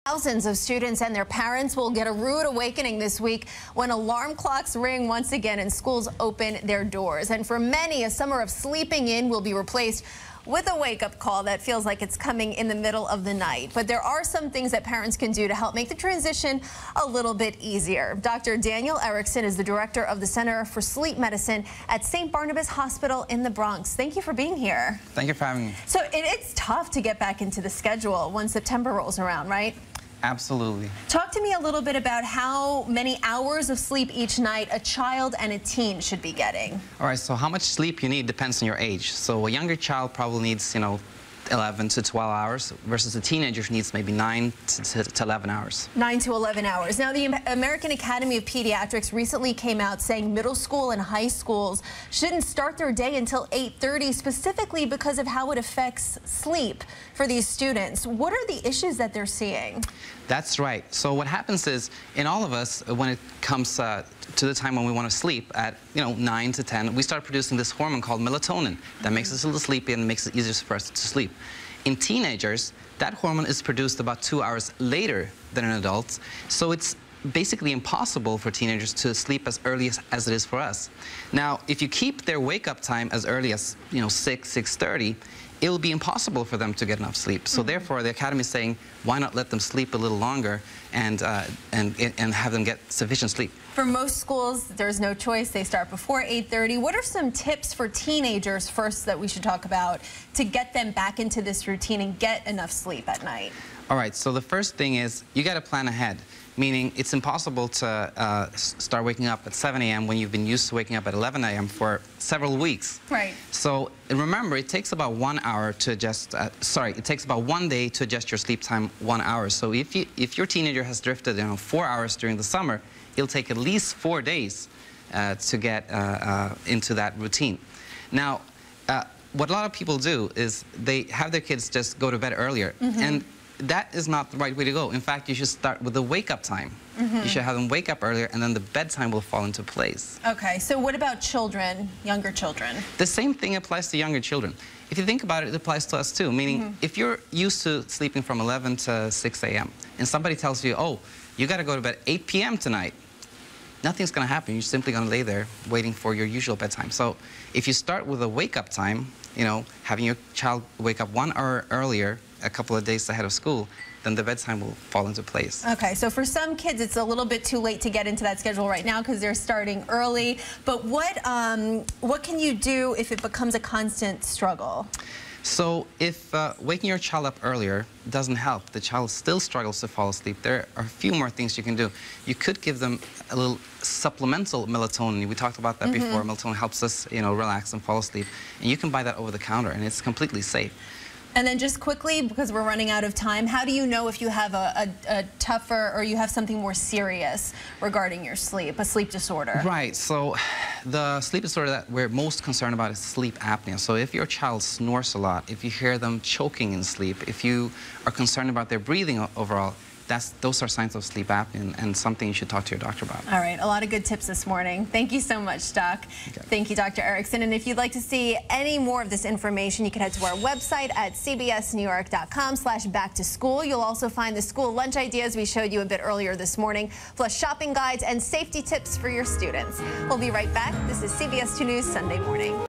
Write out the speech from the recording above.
Thousands of students and their parents will get a rude awakening this week when alarm clocks ring once again and schools open their doors. And for many, a summer of sleeping in will be replaced with a wake-up call that feels like it's coming in the middle of the night. But there are some things that parents can do to help make the transition a little bit easier. Dr. Daniel Erichsen is the director of the Center for Sleep Medicine at St. Barnabas Hospital in the Bronx. Thank you for being here. Thank you for having me. So it's tough to get back into the schedule when September rolls around, right? Absolutely. Talk to me a little bit about how many hours of sleep each night a child and a teen should be getting. All right, so how much sleep you need depends on your age. So a younger child probably needs, 11 to 12 hours versus a teenager who needs maybe 9 to 11 hours. 9 to 11 hours. Now, the American Academy of Pediatrics recently came out saying middle school and high schools shouldn't start their day until 8:30, specifically because of how it affects sleep for these students. What are the issues that they're seeing? That's right. So what happens is, in all of us, when it comes to the time when we want to sleep at 9 to 10, we start producing this hormone called melatonin that makes us a little sleepy and makes it easier for us to sleep. In teenagers, that hormone is produced about 2 hours later than in adults, so it's basically impossible for teenagers to sleep as early as it is for us. Now, if you keep their wake-up time as early as 6:30, it will be impossible for them to get enough sleep. So therefore, the Academy is saying, why not let them sleep a little longer and have them get sufficient sleep? For most schools, there's no choice. They start before 8:30. What are some tips for teenagers first that we should talk about to get them back into this routine and get enough sleep at night? All right, so the first thing is you got to plan ahead, meaning it's impossible to start waking up at 7 a.m. when you've been used to waking up at 11 a.m. for several weeks. Right. So remember, it takes about 1 hour to adjust, it takes about 1 day to adjust your sleep time 1 hour. So if your teenager has drifted 4 hours during the summer, it'll take at least 4 days to get into that routine. Now, what a lot of people do is they have their kids just go to bed earlier. And that is not the right way to go. In fact, you should start with the wake-up time. You should have them wake up earlier, and then the bedtime will fall into place. Okay, so what about children, younger children? The same thing applies to younger children. If you think about it, it applies to us too, meaning if you're used to sleeping from 11 to 6 a.m. and somebody tells you, oh, you got to go to bed 8 p.m. tonight, nothing's going to happen. You're simply going to lay there waiting for your usual bedtime. So if you start with a wake-up time, having your child wake up 1 hour earlier, a couple of days ahead of school, then the bedtime will fall into place. Okay, so for some kids, it's a little bit too late to get into that schedule right now because they're starting early. But what can you do if it becomes a constant struggle? So if waking your child up earlier doesn't help, the child still struggles to fall asleep, there are a few more things you can do. You could give them a little supplemental melatonin. We talked about that before. Melatonin helps us, relax and fall asleep. And you can buy that over the counter, and it's completely safe. And then just quickly, because we're running out of time, how do you know if you have a tougher or you have something more serious regarding your sleep, a sleep disorder? Right. So the sleep disorder that we're most concerned about is sleep apnea. So if your child snores a lot, if you hear them choking in sleep, if you are concerned about their breathing overall, those are signs of sleep apnea and something you should talk to your doctor about. All right, a lot of good tips this morning. Thank you so much, Doc. Okay. Thank you, Dr. Erichsen. And if you'd like to see any more of this information, you can head to our website at cbsnewyork.com/back-to-school. You'll also find the school lunch ideas we showed you a bit earlier this morning, plus shopping guides and safety tips for your students. We'll be right back. This is CBS 2 News Sunday Morning.